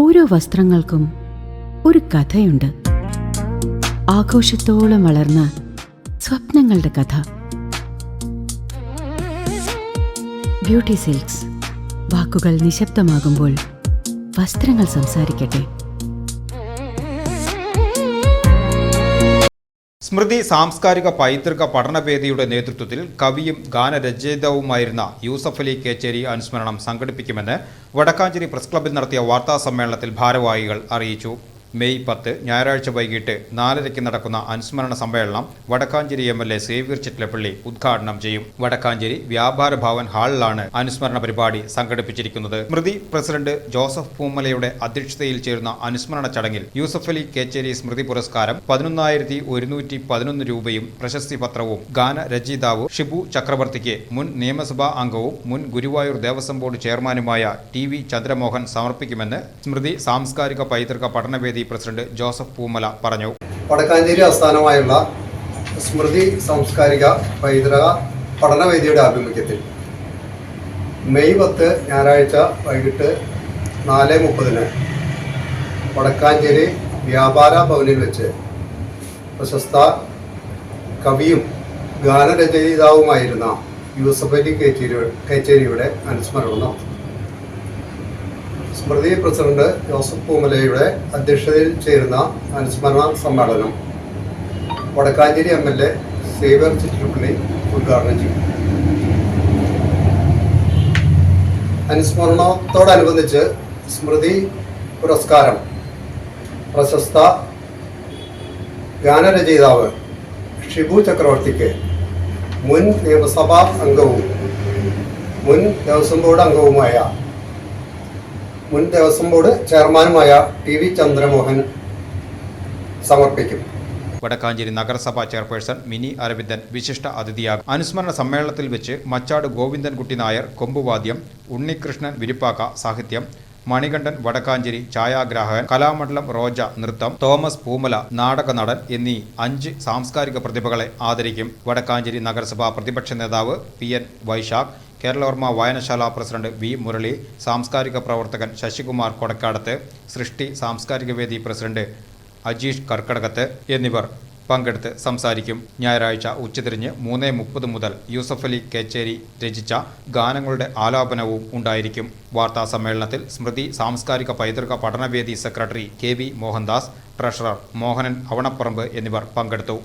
ഓരോ വസ്ത്രങ്ങൾക്കും ഒരു കഥയുണ്ട്. ആഘോഷത്തോളം വളർന്ന സ്വപ്നങ്ങളുടെ കഥ. Beauty silks. വാക്കുകൾ നിശബ്ദമാകുമ്പോൾ വസ്ത്രങ്ങൾ സംസാരിക്കട്ടെ. സ്മൃതി സാംസ്കാരിക പൈതൃക പഠനവേദിയുടെ നേതൃത്വത്തിൽ കവിയും ഗാനരചയിതാവുമായിരുന്ന യൂസഫ് അലി കേച്ചേരി അനുസ്മരണം സംഘടിപ്പിക്കുമെന്ന് വടക്കാഞ്ചേരി പ്രസ് ക്ലബ്ബിൽ നടത്തിയ വാർത്താസമ്മേളനത്തിൽ ഭാരവാഹികൾ അറിയിച്ചു. മെയ് 10 ഞായറാഴ്ച വൈകിട്ട് 4:30 നടക്കുന്ന അനുസ്മരണ സമ്മേളനം വടക്കാഞ്ചേരി MLA സേവ്യർ ചിറ്റലപ്പള്ളി ഉദ്ഘാടനം ചെയ്യും. വടക്കാഞ്ചേരി വ്യാപാര ഭവൻ ഹാളിലാണ് അനുസ്മരണ പരിപാടി സംഘടിപ്പിച്ചിരിക്കുന്നത്. സ്മൃതി പ്രസിഡന്റ് ജോസഫ് പൂമലയുടെ അധ്യക്ഷതയിൽ ചേരുന്ന അനുസ്മരണ ചടങ്ങിൽ യൂസഫ് അലി കേച്ചേരി സ്മൃതി പുരസ്കാരം 11,111 രൂപയും പ്രശസ്തി പത്രവും ഗാനരചയിതാവ് ഷിബു ചക്രവർത്തിക്ക് മുൻ നിയമസഭാ അംഗവും മുൻ ഗുരുവായൂർ ദേവസ്വം ബോർഡ് ചെയർമാനുമായ TV ചന്ദ്രമോഹൻ സമർപ്പിക്കുമെന്ന് സ്മൃതി സാംസ്കാരിക പൈതൃക പഠനവേദി പ്രസിഡന്റ് ജോസഫ് പൂമല പറഞ്ഞു. വടക്കാഞ്ചേരി ആസ്ഥാനമായുള്ള സ്മൃതി സാംസ്കാരിക പൈതൃക പഠനവേദിയുടെ ആഭിമുഖ്യത്തിൽ മെയ് 10 ഞായറാഴ്ച വൈകിട്ട് 4:30 വടക്കാഞ്ചേരി വ്യാപാര ഭവനിൽ വെച്ച് പ്രശസ്ത കവിയും ഗാനരചയിതാവുമായിരുന്ന യൂസഫ് അലി കേച്ചേരിയുടെ അനുസ്മരണം നടത്തും. സ്മൃതി പ്രസിഡന്റ് ജോസഫ് പൂമലയുടെ അധ്യക്ഷതയിൽ ചേരുന്ന അനുസ്മരണ സമ്മേളനം വടക്കാഞ്ചേരി MLA സേവ്യർ ചിറ്റലപ്പള്ളി ഉദ്ഘാടനം ചെയ്യും. അനുസ്മരണത്തോടനുബന്ധിച്ച് സ്മൃതി പുരസ്കാരം പ്രശസ്ത ഗാനരചയിതാവ് ഷിബു ചക്രവർത്തിക്ക് മുൻ നിയമസഭാ അംഗവും മുൻ ദേവസ്വം ബോർഡ് അംഗവുമായ മുൻ ദേവസ്വം ബോർഡ് ചെയർമാനുമായ TV ചന്ദ്രമോഹൻ സമർപ്പിക്കും. വടക്കാഞ്ചേരി നഗരസഭാ ചെയർപേഴ്സൺ മിനി അരവിന്ദൻ വിശിഷ്ട അതിഥിയാകും. അനുസ്മരണ സമ്മേളനത്തിൽ വെച്ച് മച്ചാട് ഗോവിന്ദൻകുട്ടി നായർ കൊമ്പുവാദ്യം, ഉണ്ണികൃഷ്ണൻ വിരിപ്പാക്ക സാഹിത്യം, മണികണ്ഠൻ വടക്കാഞ്ചേരി ഛായാഗ്രാഹകൻ, കലാമണ്ഡലം റോജ നൃത്തം, തോമസ് പൂമല നാടക നടൻ എന്നീ 5 സാംസ്കാരിക പ്രതിഭകളെ ആദരിക്കും. വടക്കാഞ്ചേരി നഗരസഭാ പ്രതിപക്ഷ നേതാവ് PN വൈശാഖ്, കേരളവർമ്മ വായനശാല പ്രസിഡന്റ് V മുരളി, സാംസ്കാരിക പ്രവർത്തകൻ ശശികുമാർ കൊടക്കാടത്ത്, സൃഷ്ടി സാംസ്കാരിക വേദി പ്രസിഡന്റ് അജീഷ് കർക്കടകത്ത് എന്നിവർ പങ്കെടുത്ത് സംസാരിക്കും. ഞായറാഴ്ച ഉച്ചതിരിഞ്ഞ് 3:30 മുതൽ യൂസഫ് അലി കേച്ചേരി രചിച്ച ഗാനങ്ങളുടെ ആലാപനവും ഉണ്ടായിരിക്കും. വാർത്താ സമ്മേളനത്തിൽ സ്മൃതി സാംസ്കാരിക പൈതൃക പഠനവേദി secretary KV Mohandas, treasurer Mohanan Avanaparambu എന്നിവർ പങ്കെടുത്തു.